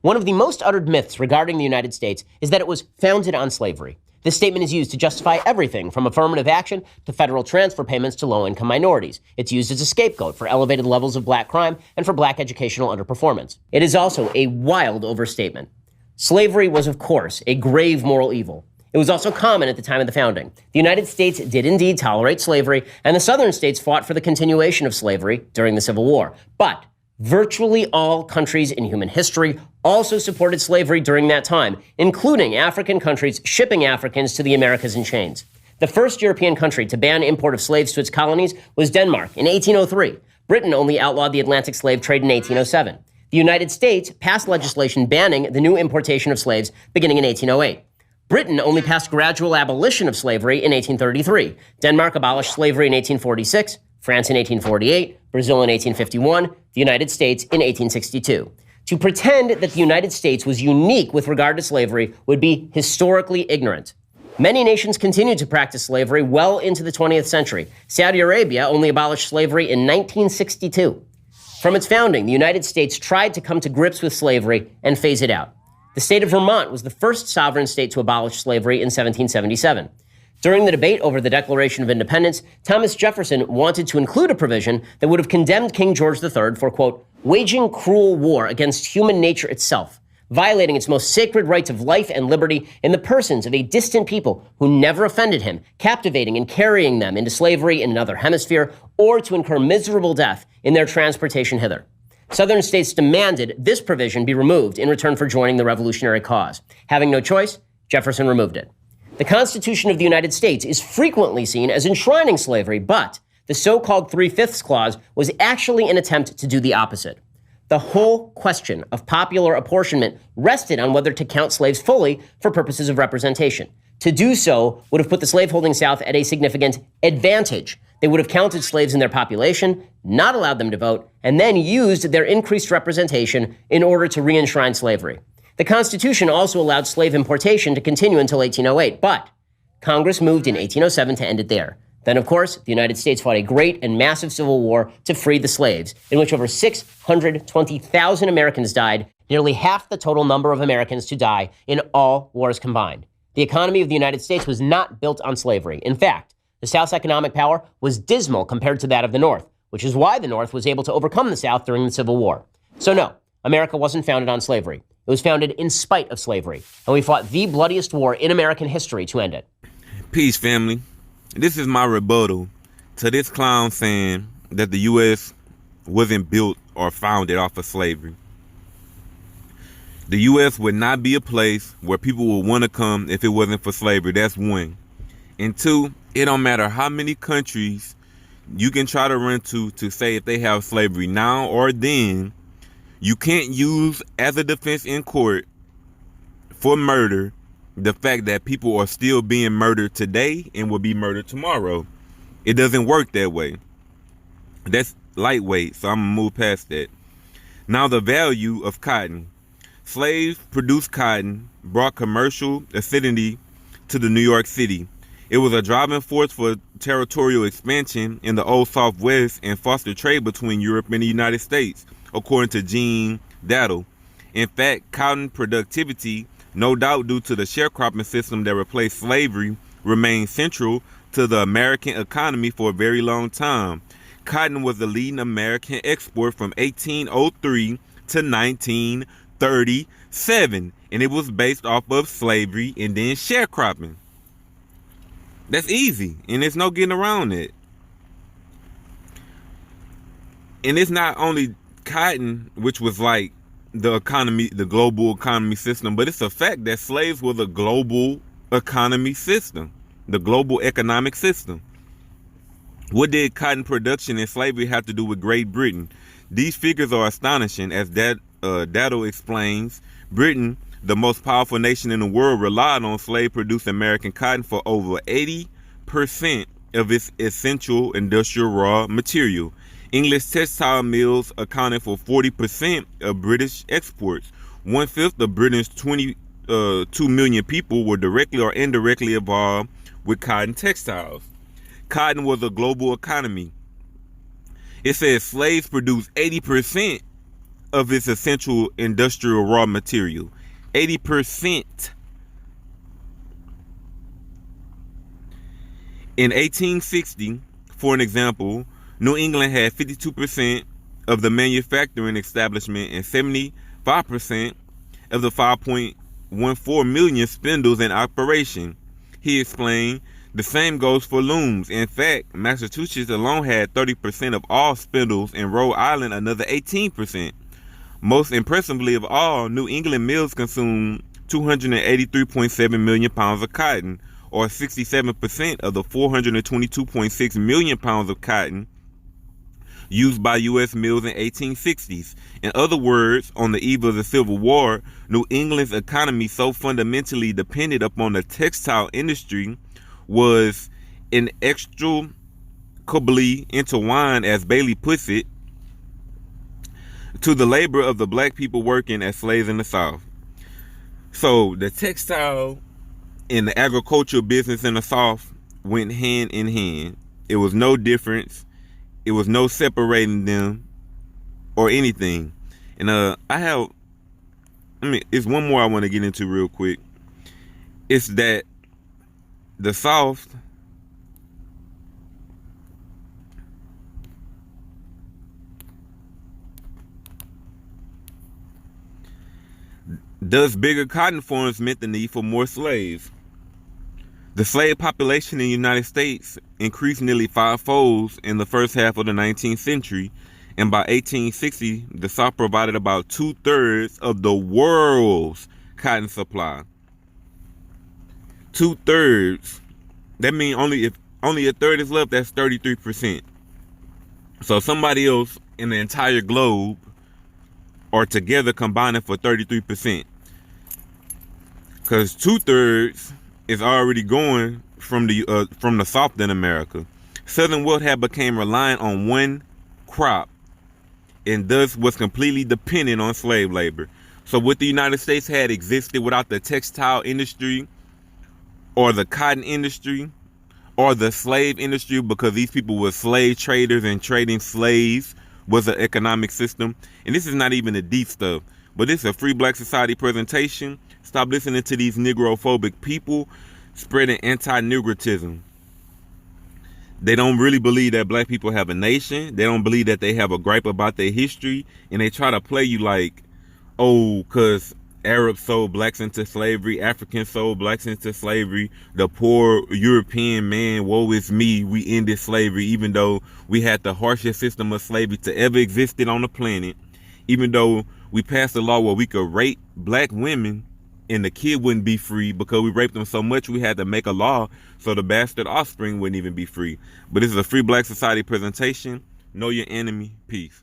One of the most uttered myths regarding the United States is that it was founded on slavery. This statement is used to justify everything from affirmative action to federal transfer payments to low-income minorities. It's used as a scapegoat for elevated levels of black crime and for black educational underperformance. It is also a wild overstatement. Slavery was, of course, a grave moral evil. It was also common at the time of the founding. The United States did indeed tolerate slavery, and the southern states fought for the continuation of slavery during the Civil War. But virtually all countries in human history also supported slavery during that time, including African countries shipping Africans to the Americas in chains. The first European country to ban import of slaves to its colonies was Denmark in 1803. Britain only outlawed the Atlantic slave trade in 1807. The United States passed legislation banning the new importation of slaves beginning in 1808. Britain only passed gradual abolition of slavery in 1833. Denmark abolished slavery in 1846. France in 1848, Brazil in 1851, the United States in 1862. To pretend that the United States was unique with regard to slavery would be historically ignorant. Many nations continued to practice slavery well into the 20th century. Saudi Arabia only abolished slavery in 1962. From its founding, the United States tried to come to grips with slavery and phase it out. The state of Vermont was the first sovereign state to abolish slavery in 1777. During the debate over the Declaration of Independence, Thomas Jefferson wanted to include a provision that would have condemned King George III for, quote, waging cruel war against human nature itself, violating its most sacred rights of life and liberty in the persons of a distant people who never offended him, captivating and carrying them into slavery in another hemisphere, or to incur miserable death in their transportation hither. Southern states demanded this provision be removed in return for joining the revolutionary cause. Having no choice, Jefferson removed it. The Constitution of the United States is frequently seen as enshrining slavery, but the so-called 3/5 clause was actually an attempt to do the opposite. The whole question of popular apportionment rested on whether to count slaves fully for purposes of representation. To do so would have put the slaveholding South at a significant advantage. They would have counted slaves in their population, not allowed them to vote, and then used their increased representation in order to re-enshrine slavery. The Constitution also allowed slave importation to continue until 1808, but Congress moved in 1807 to end it there. Then, of course, the United States fought a great and massive civil war to free the slaves, in which over 620,000 Americans died, nearly half the total number of Americans to die in all wars combined. The economy of the United States was not built on slavery. In fact, the South's economic power was dismal compared to that of the North, which is why the North was able to overcome the South during the Civil War. So no, America wasn't founded on slavery. It was founded in spite of slavery, and we fought the bloodiest war in American history to end it. Peace, family. This is my rebuttal to this clown saying that the U.S. wasn't built or founded off of slavery. The U.S. would not be a place where people would want to come if it wasn't for slavery. That's one. And two, it don't matter how many countries you can try to run to say if they have slavery now or then, you can't use as a defense in court for murder the fact that people are still being murdered today and will be murdered tomorrow. It doesn't work that way. That's lightweight, so I'm going to move past that. Now, the value of cotton. Slaves produced cotton, brought commercial ascendancy to the New York City. It was a driving force for territorial expansion in the Old Southwest and fostered trade between Europe and the United States, according to Gene Dattle. In fact, cotton productivity, no doubt due to the sharecropping system that replaced slavery, remained central to the American economy for a very long time. Cotton was the leading American export from 1803 to 1937, and it was based off of slavery and then sharecropping. That's easy, and there's no getting around it. And it's not only cotton, which was like the economy, the global economy system, but it's a fact that slaves were the global economy system, the global economic system. What did cotton production and slavery have to do with Great Britain? These figures are astonishing. As Dattle explains, Britain, the most powerful nation in the world, relied on slave-produced American cotton for over 80% of its essential industrial raw material. English textile mills accounted for 40% of British exports. 1/5 of Britain's 22 million people were directly or indirectly involved with cotton textiles. Cotton was a global economy. It says slaves produced 80% of its essential industrial raw material. 80%. In 1860, for an example, New England had 52% of the manufacturing establishment and 75% of the 5.14 million spindles in operation. He explained, the same goes for looms. In fact, Massachusetts alone had 30% of all spindles, and Rhode Island another 18%. Most impressively of all, New England mills consumed 283.7 million pounds of cotton, or 67% of the 422.6 million pounds of cotton used by U.S. mills in 1860s. In other words, on the eve of the Civil War, New England's economy, so fundamentally dependent upon the textile industry, was inextricably intertwined, as Bailey puts it, to the labor of the black people working as slaves in the South. So the textile and the agricultural business in the South went hand in hand. It was no difference. It was no separating them or anything. And it's one more I want to get into real quick. It's that the South thus bigger cotton farms meant the need for more slaves. The slave population in the United States increased nearly fivefold in the first half of the 19th century, and by 1860, the South provided about 2/3 of the world's cotton supply. 2/3. That means if only a third is left, that's 33%. So somebody else in the entire globe are together combining for 33%. Because 2/3 is already going from the South in America. Southern world had become reliant on one crop and thus was completely dependent on slave labor. So what the United States had existed without the textile industry or the cotton industry or the slave industry, because these people were slave traders and trading slaves was an economic system. And this is not even the deep stuff, but this is a Free Black Society presentation. Stop listening to these Negrophobic people spreading anti-Negritism. They don't really believe that black people have a nation. They don't believe that they have a gripe about their history. And they try to play you like, oh, because Arabs sold blacks into slavery, Africans sold blacks into slavery, the poor European man, woe is me, we ended slavery, even though we had the harshest system of slavery to ever existed on the planet. Even though we passed a law where we could rape black women and the kid wouldn't be free, because we raped them so much we had to make a law so the bastard offspring wouldn't even be free. But this is a Free Black Society presentation. Know your enemy. Peace.